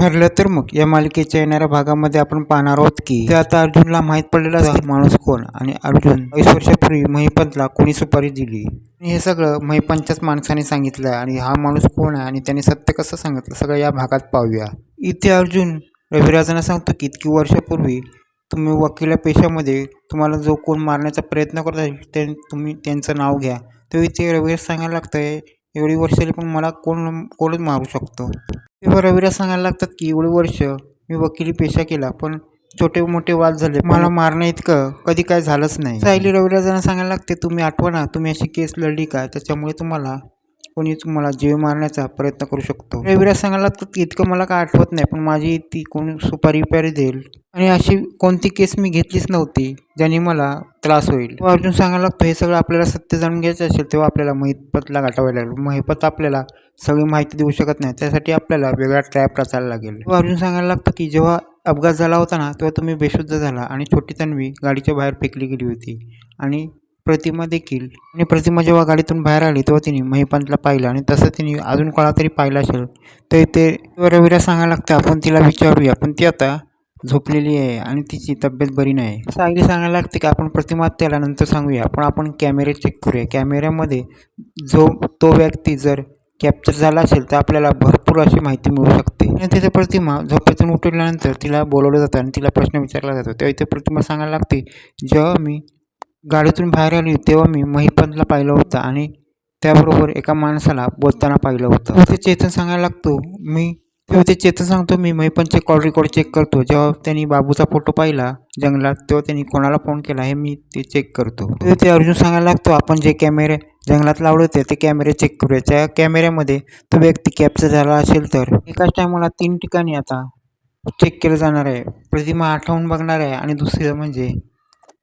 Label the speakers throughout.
Speaker 1: ठरलं तर मग या मालिकेच्या येणाऱ्या भागामध्ये आपण पाहणार आहोत की ते आता अर्जुनला माहीत पडलेला माणूस कोण आणि अर्जुन 20 वर्षापूर्वी महिपतला कोणी सुपारी दिली. हे सगळं महिपतच्याच माणसाने सांगितलं आणि हा माणूस कोण आहे आणि त्याने सत्य कसं सांगितलं सगळं या भागात पाहूया. इथे अर्जुन रविराजांना सांगतो की इतकी वर्षापूर्वी तुम्ही वकिला पेशामध्ये तुम्हाला जो कोण मारण्याचा प्रयत्न करत आहे ते तुम्ही त्यांचं नाव घ्या. तेव्हा इथे रविराज सांगायला लागतंय एवढी वर्षाली पण मला कोणच मारू शकतो. तेव्हा रविराज सांगायला लागतात की एवढी वर्ष मी वकिली पेशा केला पण छोटे मोठे वाद झाले, मला मारणं इतकं कधी काय झालंच नाही. सायली रविराजांना सांगायला लागते तुम्ही आठवा ना तुम्ही अशी केस लढली का त्याच्यामुळे तुम्हाला जीव मारण्याचा प्रयत्न करू शकतो. रविराज सांगायला लागतात की इतकं मला काय आठवत नाही पण माझी ती कोण सुपारी देईल आणि अशी कोणती केस मी घेतलीच नव्हती ज्याने मला त्रास होईल. अर्जुन सांगायला लागतो हे सगळं आपल्याला सत्य जाणून घ्यायचं असेल तेव्हा आपल्याला महिपतला गाठावायला लागेल. महिपत आपल्याला सगळी माहिती देऊ शकत नाही, त्यासाठी आपल्याला वेगळा ट्रॅप रचायला लागेल. अर्जुन सांगायला लागतं की जेव्हा अपघात झाला होता ना तेव्हा तुम्ही बेशुद्ध झाला आणि छोटी तन्वी गाडीच्या बाहेर फेकली गेली होती आणि प्रतिमा देखील. आणि प्रतिमा जेव्हा गाडीतून बाहेर आली तेव्हा तिने महिपतला पाहिलं आणि तसं तिने अजून कोणा तरी पाहिलं असेल तर ते रविराज सांगायला लागतं आपण तिला विचारूया पण ती आता झोपलेली आहे आणि तिची तब्येत बरी नाही. सायली सांगायला लागते की आपण प्रतिमा त्याला नंतर सांगूया पण आपण कॅमेरे चेक करूया. कॅमेऱ्यामध्ये तो व्यक्ती जर कॅप्चर झाला असेल तर आपल्याला भरपूर अशी माहिती मिळू शकते. आणि तिथे प्रतिमा झोपेतून उठल्यानंतर तिला बोलवलं जातं आणि तिला प्रश्न विचारला जातो. तेव्हा इथे प्रतिमा सांगायला लागते जेव्हा मी गाडीतून बाहेर आली तेव्हा मी महिपतला पाहिलं होतं आणि त्याबरोबर एका माणसाला बोलताना पाहिलं होतं. ते चेतन सांगायला लागतो चेतन सांगतो मी महिपतचे कॉल रेकॉर्ड चेक करतो. जेव्हा त्यांनी बाबूचा फोटो पाहिला जंगलात तेव्हा त्यांनी कोणाला फोन केला हे मी ते चेक करतो. ते अर्जुन सांगायला लागतो आपण जे कॅमेरे जंगलात लावले होते ते कॅमेरे चेक करूया. त्या कॅमेऱ्यामध्ये तो व्यक्ती कॅप्चर झाला असेल तर एकाच टायमाला 3 ठिकाणी आता चेक केलं जाणार आहे. प्रतिमा आठवून बघणार आहे आणि दुसरं म्हणजे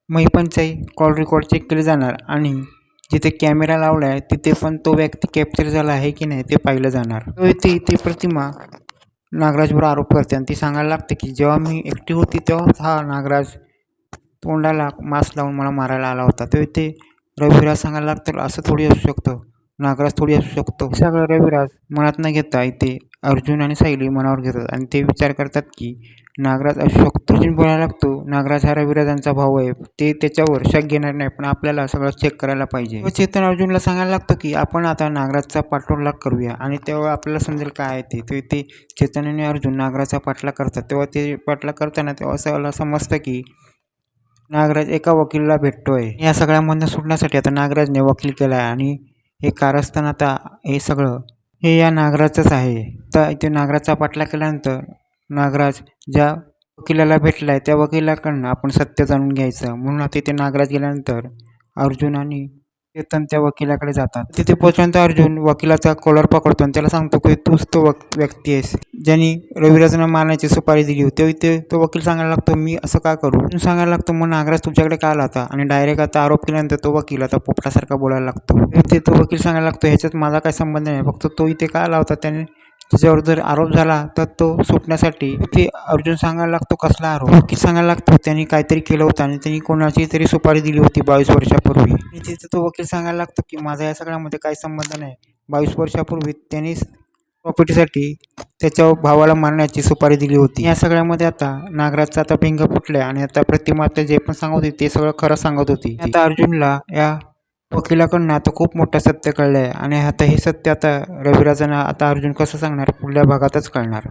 Speaker 1: महिपतचाही कॉल रेकॉर्ड चेक केले जाणार आणि जिथे कॅमेरा लावला आहे तिथे पण तो व्यक्ती कॅप्चर झाला आहे की नाही ते पाहिलं जाणार. ती प्रतिमा नागराजवर आरोप करते आणि ती सांगायला लागते की जेव्हा मी एकटी होती तेव्हा हा नागराज तोंडाला मास्क लावून मला मारायला आला होता. तेव्हा ते रविराज सांगायला लागतं असं थोडी असू शकतं, नागराज थोडी असू शकतो. सगळं रविराज मनात न घेता इथे अर्जुन आणि सायली मनावर घेतात आणि ते विचार करतात की नागराज असू शकतो. अर्जुन बोलायला लागतो नागराज हा रविराजांचा भाऊ आहे, ते त्याच्यावर शक घेणार नाही पण आपल्याला सगळं चेक करायला पाहिजे. चेतन अर्जुनला सांगायला लागतं की आपण आता नागराजचा पाठलाग करूया आणि तेव्हा आपल्याला समजेल काय आहे ते. चेतन आणि अर्जुन नागराजचा पाठलाग करतात. तेव्हा ते पाठलाग करताना तेव्हा असं समजतं की नागराज एका वकिलाला भेटतोय. या सगळ्यामधनं सुटण्यासाठी आता नागराजने वकील केला आहे आणि हे कारस्थान आता हे या नागराजच आहे. तर इथे नागराजचा पाठलाग केल्यानंतर नागराज ज्या वकिलाला भेटला आहे त्या वकिलाकडनं आपण सत्य जाणून घ्यायचं म्हणून आता इथे नागराज गेल्यानंतर अर्जुन आणि चेतन त्या वकिलाकडे जातात. तिथे पोहोचल्यानंतर अर्जुन वकिलाचा कॉलर पकडतो आणि त्याला सांगतो की तूच तो व्यक्ती आहेस ज्यांनी रविराजांना मारण्याची सुपारी दिली होती. इथे तो वकील सांगायला लागतो मी असं का करू सांगायला लागतो मग नागराज तुमच्याकडे का आला होता आणि डायरेक्ट आता आरोप केल्यानंतर तो वकील आता पोपटासारखा बोलायला लागतो. इथे तो वकील सांगायला लागतो ह्याच्यात माझा काही संबंध नाही, फक्त तो इथे का आला होता त्याने त्याच्यावर जर आरोप झाला तर तो सुटण्यासाठी. ते अर्जुन सांगायला लागतो कसला आरोप. वकील सांगायला लागतो त्यांनी काहीतरी केलं होतं आणि त्यांनी कोणाची तरी सुपारी दिली होती 22 वर्षापूर्वी. तिथे तो वकील सांगायला लागतो की माझा या सगळ्यामध्ये काही संबंध नाही. 22 वर्षापूर्वी त्यांनी प्रॉपर्टीसाठी त्याच्या भावाला मारण्याची सुपारी दिली होती. या सगळ्यामध्ये आता नागराजचा आता पिंग फुटलाय आणि आता प्रतिमा जे पण सांगत होती ते सगळं खरं सांगत होती. आता अर्जुनला या वकिलाकडनं आता खूप मोठं सत्य कळलंय आणि आता हे सत्य आता रविराजांना आता अर्जुन कसं सांगणार पुढल्या भागातच कळणार.